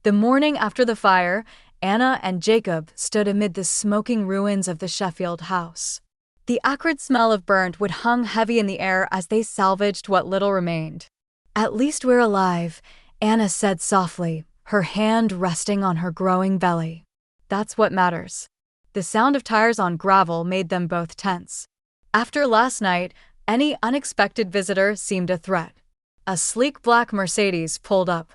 The morning after the fire, Anna and Jacob stood amid the smoking ruins of the Sheffield house. The acrid smell of burnt wood hung heavy in the air as they salvaged what little remained. "At least we're alive," Anna said softly, her hand resting on her growing belly. "That's what matters." The sound of tires on gravel made them both tense. After last night, any unexpected visitor seemed a threat. A sleek black Mercedes pulled up.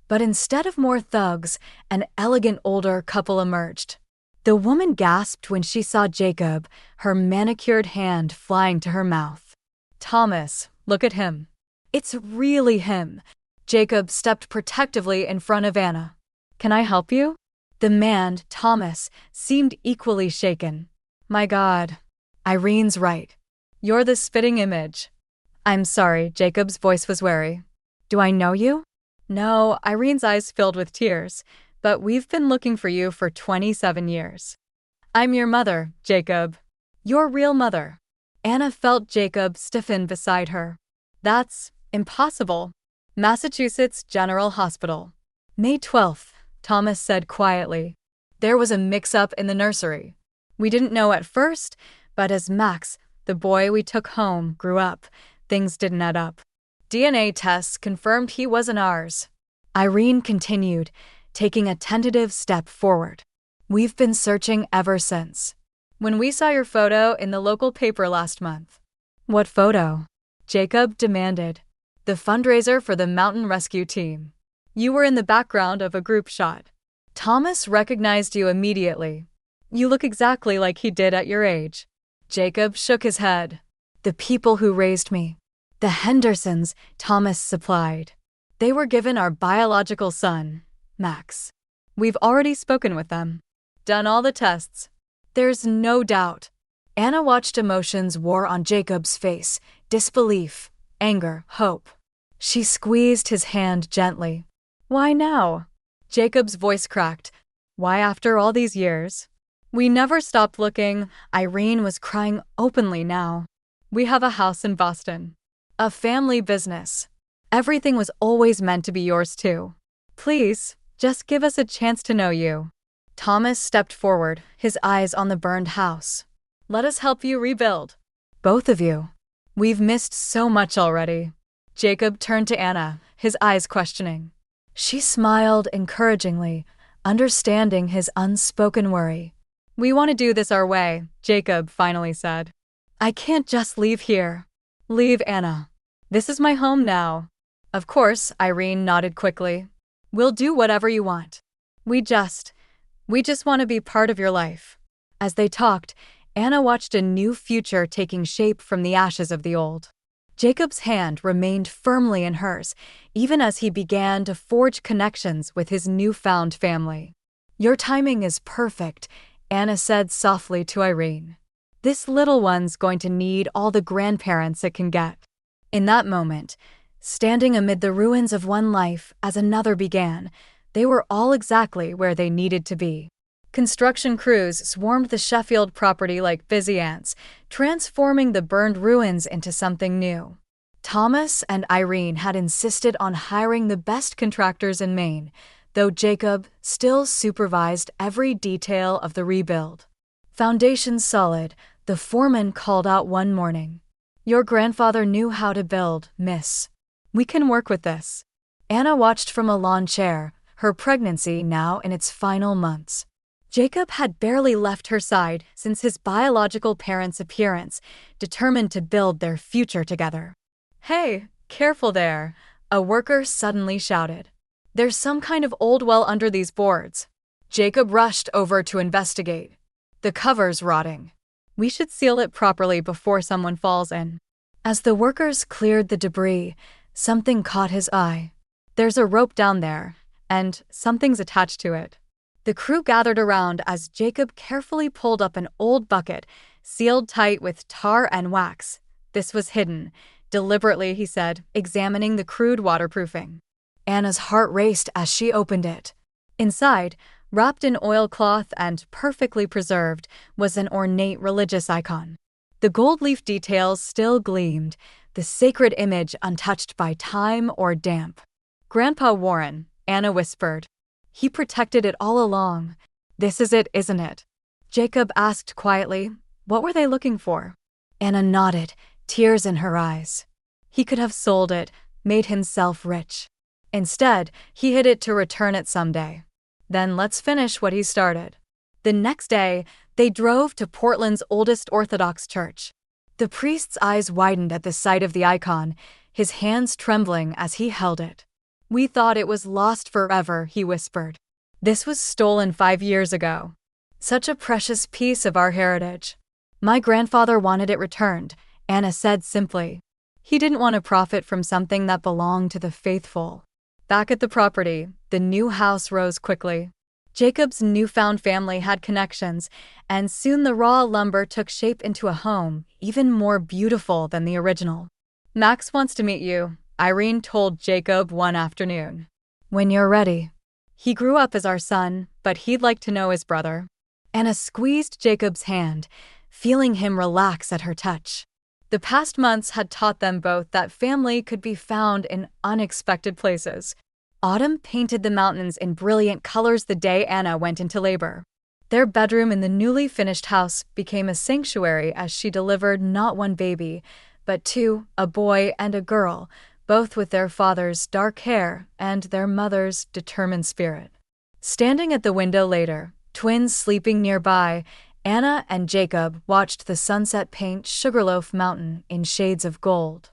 But instead of more thugs, an elegant older couple emerged. The woman gasped when she saw Jacob, her manicured hand flying to her mouth. "Thomas, look at him." "It's really him." Jacob stepped protectively in front of Anna. "Can I help you?" The man, Thomas, seemed equally shaken. "My God. Irene's right. You're the spitting image." "I'm sorry," Jacob's voice was wary. "Do I know you?" "No," Irene's eyes filled with tears, "but we've been looking for you for 27 years. I'm your mother, Jacob. Your real mother." Anna felt Jacob stiffen beside her. "That's impossible." Massachusetts General Hospital. May 12th, Thomas said quietly. "There was a mix-up in the nursery. We didn't know at first, but as Max, the boy we took home, grew up, things didn't add up. DNA tests confirmed he wasn't ours." Irene continued, taking a tentative step forward. "We've been searching ever since. When we saw your photo in the local paper last month." "What photo?" Jacob demanded. "The fundraiser for the mountain rescue team. You were in the background of a group shot. Thomas recognized you immediately. You look exactly like he did at your age." Jacob shook his head. "The people who raised me. The Hendersons," Thomas supplied. "They were given our biological son, Max. We've already spoken with them. Done all the tests. There's no doubt." Anna watched emotions war on Jacob's face, disbelief, anger, hope. She squeezed his hand gently. "Why now?" Jacob's voice cracked. "Why after all these years? We never stopped looking." Irene was crying openly now. "We have a house in Boston. A family business. Everything was always meant to be yours too. Please, just give us a chance to know you." Thomas stepped forward, his eyes on the burned house. "Let us help you rebuild. Both of you. We've missed so much already." Jacob turned to Anna, his eyes questioning. She smiled encouragingly, understanding his unspoken worry. "We want to do this our way," Jacob finally said. "I can't just leave here." "Leave, Anna. This is my home now." "Of course," Irene nodded quickly. "We'll do whatever you want. We just want to be part of your life." As they talked, Anna watched a new future taking shape from the ashes of the old. Jacob's hand remained firmly in hers, even as he began to forge connections with his newfound family. "Your timing is perfect," Anna said softly to Irene. "This little one's going to need all the grandparents it can get." In that moment, standing amid the ruins of one life as another began, they were all exactly where they needed to be. Construction crews swarmed the Sheffield property like busy ants, transforming the burned ruins into something new. Thomas and Irene had insisted on hiring the best contractors in Maine, though Jacob still supervised every detail of the rebuild. Foundations solid, the foreman called out one morning. "Your grandfather knew how to build, miss. We can work with this." Anna watched from a lawn chair, her pregnancy now in its final months. Jacob had barely left her side since his biological parents' appearance, determined to build their future together. "Hey, careful there," a worker suddenly shouted. "There's some kind of old well under these boards." Jacob rushed over to investigate. "The cover's rotting. We should seal it properly before someone falls in." As the workers cleared the debris, something caught his eye. "There's a rope down there, and something's attached to it." The crew gathered around as Jacob carefully pulled up an old bucket, sealed tight with tar and wax. "This was hidden," deliberately he said, examining the crude waterproofing. Anna's heart raced as she opened it. Inside, wrapped in oilcloth and perfectly preserved, was an ornate religious icon. The gold leaf details still gleamed, the sacred image untouched by time or damp. "Grandpa Warren," Anna whispered. He protected it all along. This is it, isn't it? Jacob asked quietly. What were they looking for? Anna nodded, tears in her eyes. He could have sold it, made himself rich. Instead, he hid it to return it someday. Then let's finish what he started. The next day, they drove to Portland's oldest Orthodox church. The priest's eyes widened at the sight of the icon, his hands trembling as he held it. We thought it was lost forever, he whispered. This was stolen 5 years ago. Such a precious piece of our heritage. My grandfather wanted it returned, Anna said simply. He didn't want to profit from something that belonged to the faithful. Back at the property, the new house rose quickly. Jacob's newfound family had connections, and soon the raw lumber took shape into a home, even more beautiful than the original. Max wants to meet you, Irene told Jacob one afternoon. When you're ready. He grew up as our son, but he'd like to know his brother. Anna squeezed Jacob's hand, feeling him relax at her touch. The past months had taught them both that family could be found in unexpected places. Autumn painted the mountains in brilliant colors the day Anna went into labor. Their bedroom in the newly finished house became a sanctuary as she delivered not one baby, but 2, a boy and a girl, both with their father's dark hair and their mother's determined spirit. Standing at the window later, twins sleeping nearby, Anna and Jacob watched the sunset paint Sugarloaf Mountain in shades of gold.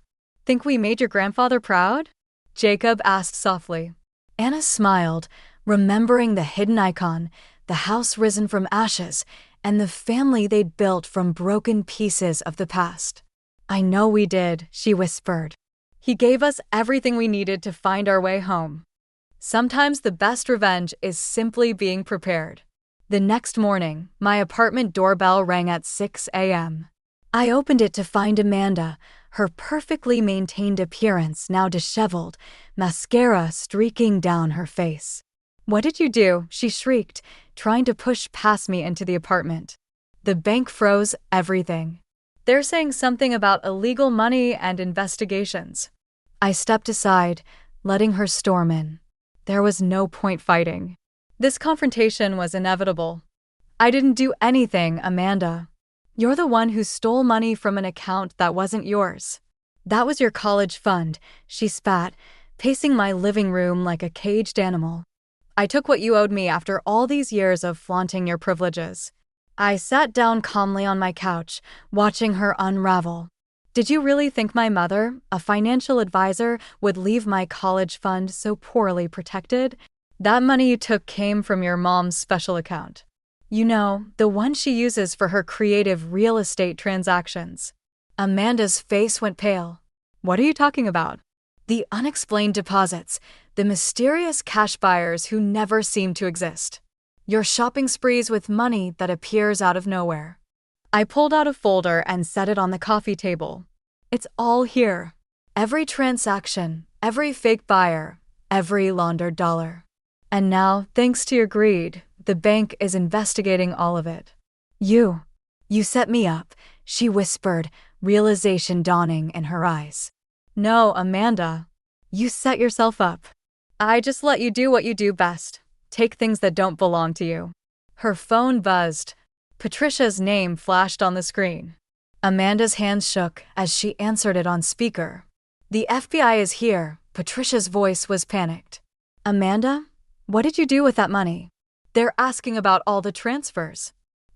Think we made your grandfather proud? Jacob asked softly. Anna smiled, remembering the hidden icon, the house risen from ashes, and the family they'd built from broken pieces of the past. I know we did, she whispered. He gave us everything we needed to find our way home. Sometimes the best revenge is simply being prepared. The next morning, my apartment doorbell rang at 6 a.m. I opened it to find Amanda, her perfectly maintained appearance now disheveled, mascara streaking down her face. What did you do? She shrieked, trying to push past me into the apartment. The bank froze everything. They're saying something about illegal money and investigations. I stepped aside, letting her storm in. There was no point fighting. This confrontation was inevitable. I didn't do anything, Amanda. You're the one who stole money from an account that wasn't yours. That was your college fund, she spat, pacing my living room like a caged animal. I took what you owed me after all these years of flaunting your privileges. I sat down calmly on my couch, watching her unravel. Did you really think my mother, a financial advisor, would leave my college fund so poorly protected? That money you took came from your mom's special account. You know, the one she uses for her creative real estate transactions. Amanda's face went pale. What are you talking about? The unexplained deposits, the mysterious cash buyers who never seem to exist. Your shopping sprees with money that appears out of nowhere. I pulled out a folder and set it on the coffee table. It's all here. Every transaction, every fake buyer, every laundered dollar. And now, thanks to your greed, the bank is investigating all of it. You set me up, she whispered, realization dawning in her eyes. No, Amanda. You set yourself up. I just let you do what you do best. Take things that don't belong to you. Her phone buzzed. Patricia's name flashed on the screen. Amanda's hands shook as she answered it on speaker. The FBI is here, Patricia's voice was panicked. Amanda, what did you do with that money? They're asking about all the transfers.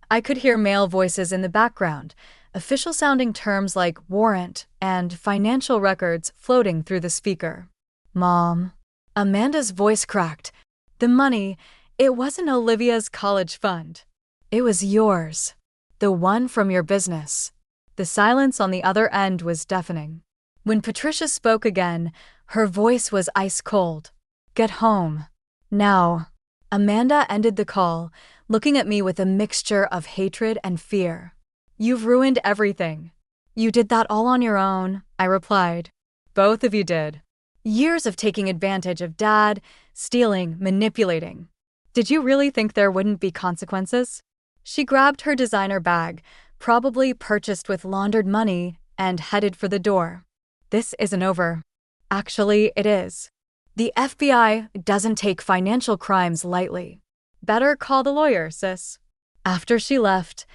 I could hear male voices in the background, official-sounding terms like warrant and financial records floating through the speaker. Mom. Amanda's voice cracked. The money, it wasn't Olivia's college fund. It was yours. The one from your business. The silence on the other end was deafening. When Patricia spoke again, her voice was ice-cold. Get home. Now. Amanda ended the call, looking at me with a mixture of hatred and fear. You've ruined everything. You did that all on your own, I replied. Both of you did. Years of taking advantage of Dad, stealing, manipulating. Did you really think there wouldn't be consequences? She grabbed her designer bag, probably purchased with laundered money, and headed for the door. This isn't over. Actually, it is. The FBI doesn't take financial crimes lightly. Better call the lawyer, sis. After she left,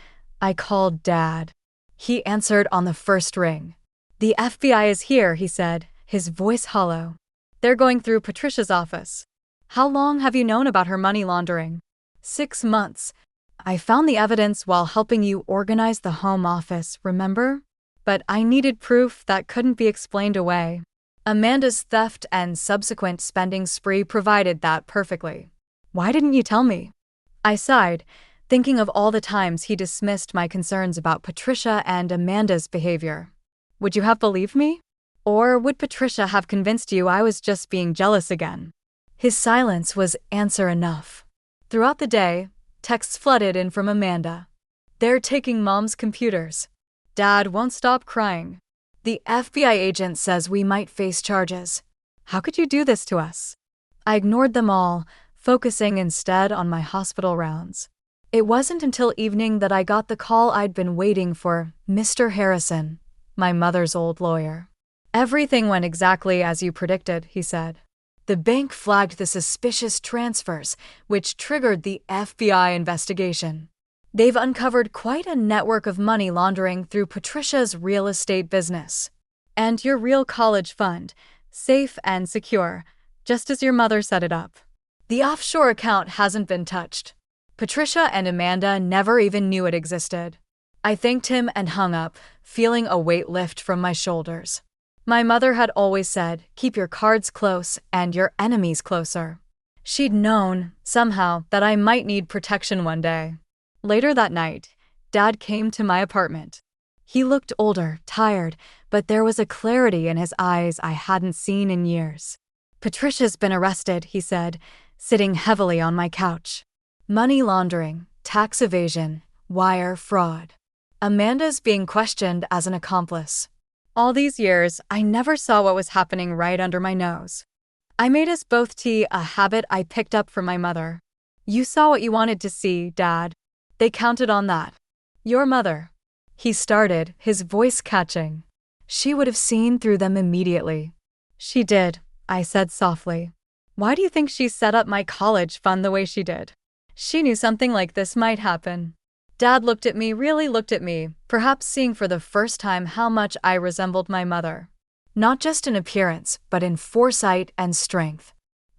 I called Dad. He answered on the first ring. The FBI is here, he said, his voice hollow. They're going through Patricia's office. How long have you known about her money laundering? 6 months. I found the evidence while helping you organize the home office, remember? But I needed proof that couldn't be explained away. Amanda's theft and subsequent spending spree provided that perfectly. Why didn't you tell me? I sighed, thinking of all the times he dismissed my concerns about Patricia and Amanda's behavior. Would you have believed me? Or would Patricia have convinced you I was just being jealous again? His silence was answer enough. Throughout the day, texts flooded in from Amanda. They're taking Mom's computers. Dad won't stop crying. The FBI agent says we might face charges. How could you do this to us? I ignored them all, focusing instead on my hospital rounds. It wasn't until evening that I got the call I'd been waiting for, Mr. Harrison, my mother's old lawyer. Everything went exactly as you predicted, he said. The bank flagged the suspicious transfers, which triggered the FBI investigation. They've uncovered quite a network of money laundering through Patricia's real estate business. And your real college fund, safe and secure, just as your mother set it up. The offshore account hasn't been touched. Patricia and Amanda never even knew it existed. I thanked him and hung up, feeling a weight lift from my shoulders. My mother had always said, keep your cards close and your enemies closer. She'd known, somehow, that I might need protection one day. Later that night, Dad came to my apartment. He looked older, tired, but there was a clarity in his eyes I hadn't seen in years. Patricia's been arrested, he said, sitting heavily on my couch. Money laundering, tax evasion, wire fraud. Amanda's being questioned as an accomplice. All these years, I never saw what was happening right under my nose. I made us both tea, a habit I picked up from my mother. You saw what you wanted to see, Dad. They counted on that. Your mother. He started, his voice catching. She would have seen through them immediately. She did, I said softly. Why do you think she set up my college fund the way she did? She knew something like this might happen. Dad looked at me, really looked at me, perhaps seeing for the first time how much I resembled my mother. Not just in appearance, but in foresight and strength.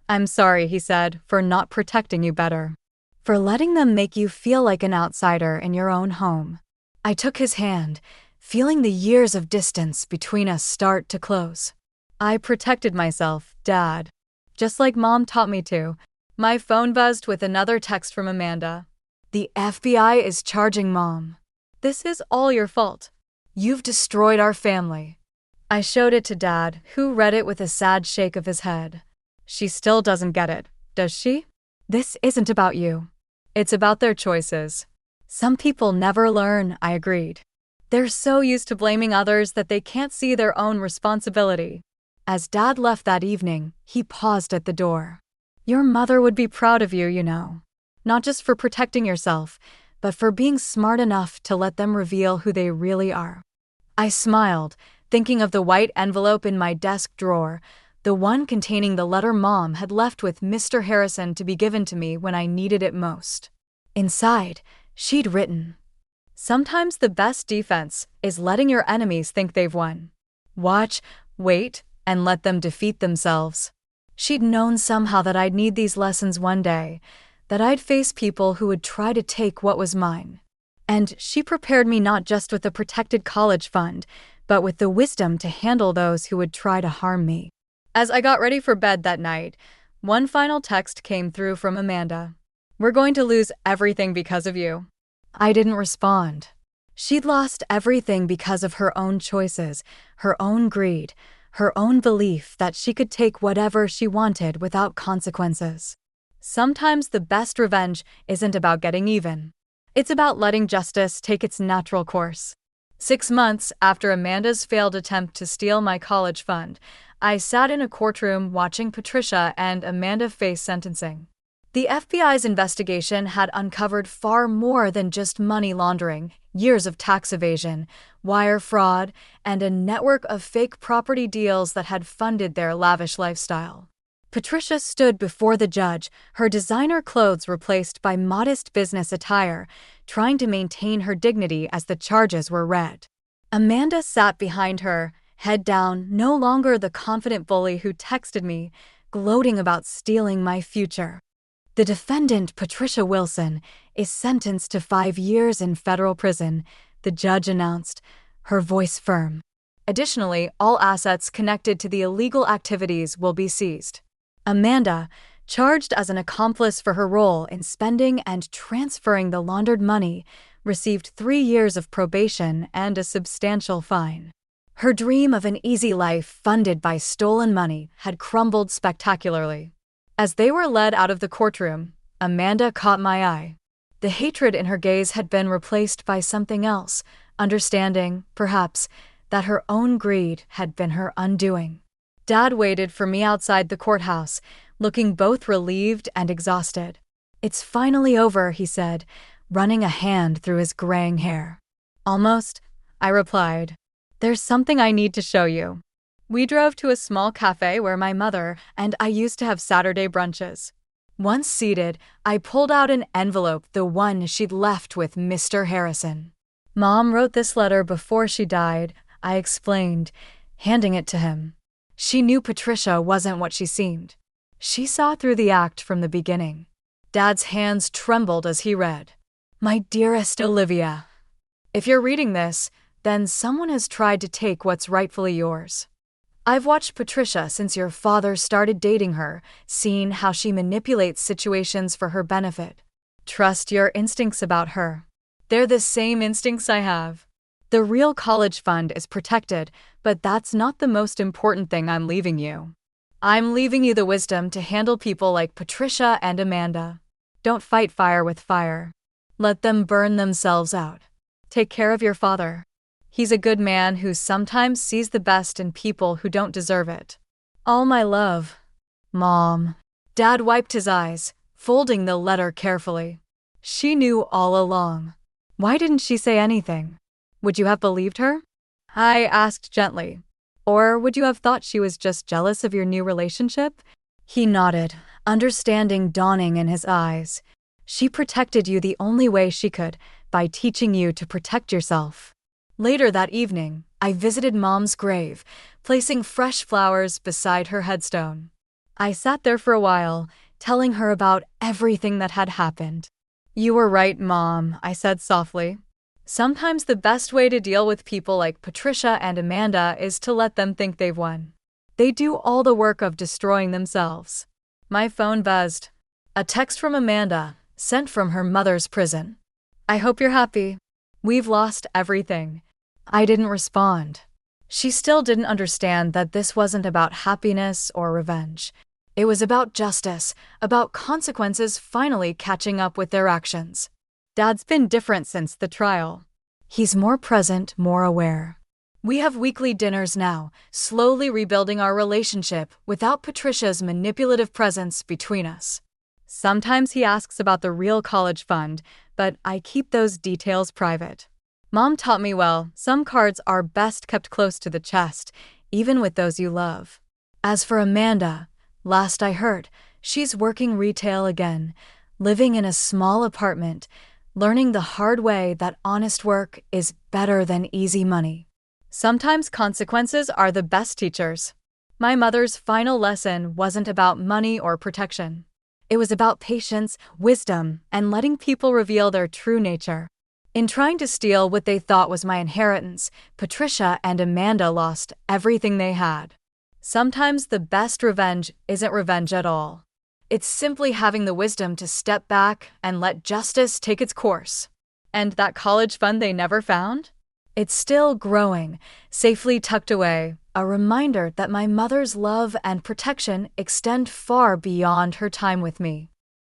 I'm sorry, he said, for not protecting you better. For letting them make you feel like an outsider in your own home. I took his hand, feeling the years of distance between us start to close. I protected myself, Dad. Just like Mom taught me to. My phone buzzed with another text from Amanda. The FBI is charging Mom. This is all your fault. You've destroyed our family. I showed it to Dad, who read it with a sad shake of his head. She still doesn't get it, does she? This isn't about you. It's about their choices. Some people never learn, I agreed. They're so used to blaming others that they can't see their own responsibility. As Dad left that evening, he paused at the door. Your mother would be proud of you, you know. Not just for protecting yourself, but for being smart enough to let them reveal who they really are. I smiled, thinking of the white envelope in my desk drawer, the one containing the letter Mom had left with Mr. Harrison to be given to me when I needed it most. Inside, she'd written, sometimes the best defense is letting your enemies think they've won. Watch, wait, and let them defeat themselves. She'd known somehow that I'd need these lessons one day, that I'd face people who would try to take what was mine. And she prepared me not just with the protected college fund, but with the wisdom to handle those who would try to harm me. As I got ready for bed that night, one final text came through from Amanda. We're going to lose everything because of you. I didn't respond. She'd lost everything because of her own choices, her own greed, her own belief that she could take whatever she wanted without consequences. Sometimes the best revenge isn't about getting even. It's about letting justice take its natural course. 6 months after Amanda's failed attempt to steal my college fund, I sat in a courtroom watching Patricia and Amanda face sentencing. The FBI's investigation had uncovered far more than just money laundering, years of tax evasion, wire fraud, and a network of fake property deals that had funded their lavish lifestyle. Patricia stood before the judge, her designer clothes replaced by modest business attire, trying to maintain her dignity as the charges were read. Amanda sat behind her, head down, no longer the confident bully who texted me, gloating about stealing my future. The defendant, Patricia Wilson, is sentenced to 5 years in federal prison, the judge announced, her voice firm. Additionally, all assets connected to the illegal activities will be seized. Amanda, charged as an accomplice for her role in spending and transferring the laundered money, received 3 years of probation and a substantial fine. Her dream of an easy life funded by stolen money had crumbled spectacularly. As they were led out of the courtroom, Amanda caught my eye. The hatred in her gaze had been replaced by something else, understanding, perhaps, that her own greed had been her undoing. Dad waited for me outside the courthouse, looking both relieved and exhausted. "It's finally over," he said, running a hand through his graying hair. "Almost," I replied. "There's something I need to show you." We drove to a small cafe where my mother and I used to have Saturday brunches. Once seated, I pulled out an envelope, the one she'd left with Mr. Harrison. "Mom wrote this letter before she died," I explained, handing it to him. She knew Patricia wasn't what she seemed. She saw through the act from the beginning. Dad's hands trembled as he read. "My dearest Olivia, if you're reading this, then someone has tried to take what's rightfully yours. I've watched Patricia since your father started dating her, seen how she manipulates situations for her benefit. Trust your instincts about her. They're the same instincts I have. The real college fund is protected, but that's not the most important thing I'm leaving you. I'm leaving you the wisdom to handle people like Patricia and Amanda. Don't fight fire with fire. Let them burn themselves out. Take care of your father. He's a good man who sometimes sees the best in people who don't deserve it. All my love, Mom." Dad wiped his eyes, folding the letter carefully. She knew all along. Why didn't she say anything? Would you have believed her? I asked gently. Or would you have thought she was just jealous of your new relationship? He nodded, understanding dawning in his eyes. She protected you the only way she could, by teaching you to protect yourself. Later that evening, I visited Mom's grave, placing fresh flowers beside her headstone. I sat there for a while, telling her about everything that had happened. "You were right, Mom," I said softly. "Sometimes the best way to deal with people like Patricia and Amanda is to let them think they've won. They do all the work of destroying themselves." My phone buzzed. A text from Amanda, sent from her mother's prison. "I hope you're happy. We've lost everything." I didn't respond. She still didn't understand that this wasn't about happiness or revenge. It was about justice, about consequences finally catching up with their actions. Dad's been different since the trial. He's more present, more aware. We have weekly dinners now, slowly rebuilding our relationship without Patricia's manipulative presence between us. Sometimes he asks about the real college fund, but I keep those details private. Mom taught me well, some cards are best kept close to the chest, even with those you love. As for Amanda, last I heard, she's working retail again, living in a small apartment, learning the hard way that honest work is better than easy money. Sometimes consequences are the best teachers. My mother's final lesson wasn't about money or protection. It was about patience, wisdom, and letting people reveal their true nature. In trying to steal what they thought was my inheritance, Patricia and Amanda lost everything they had. Sometimes the best revenge isn't revenge at all. It's simply having the wisdom to step back and let justice take its course. And that college fund they never found? It's still growing, safely tucked away, a reminder that my mother's love and protection extend far beyond her time with me.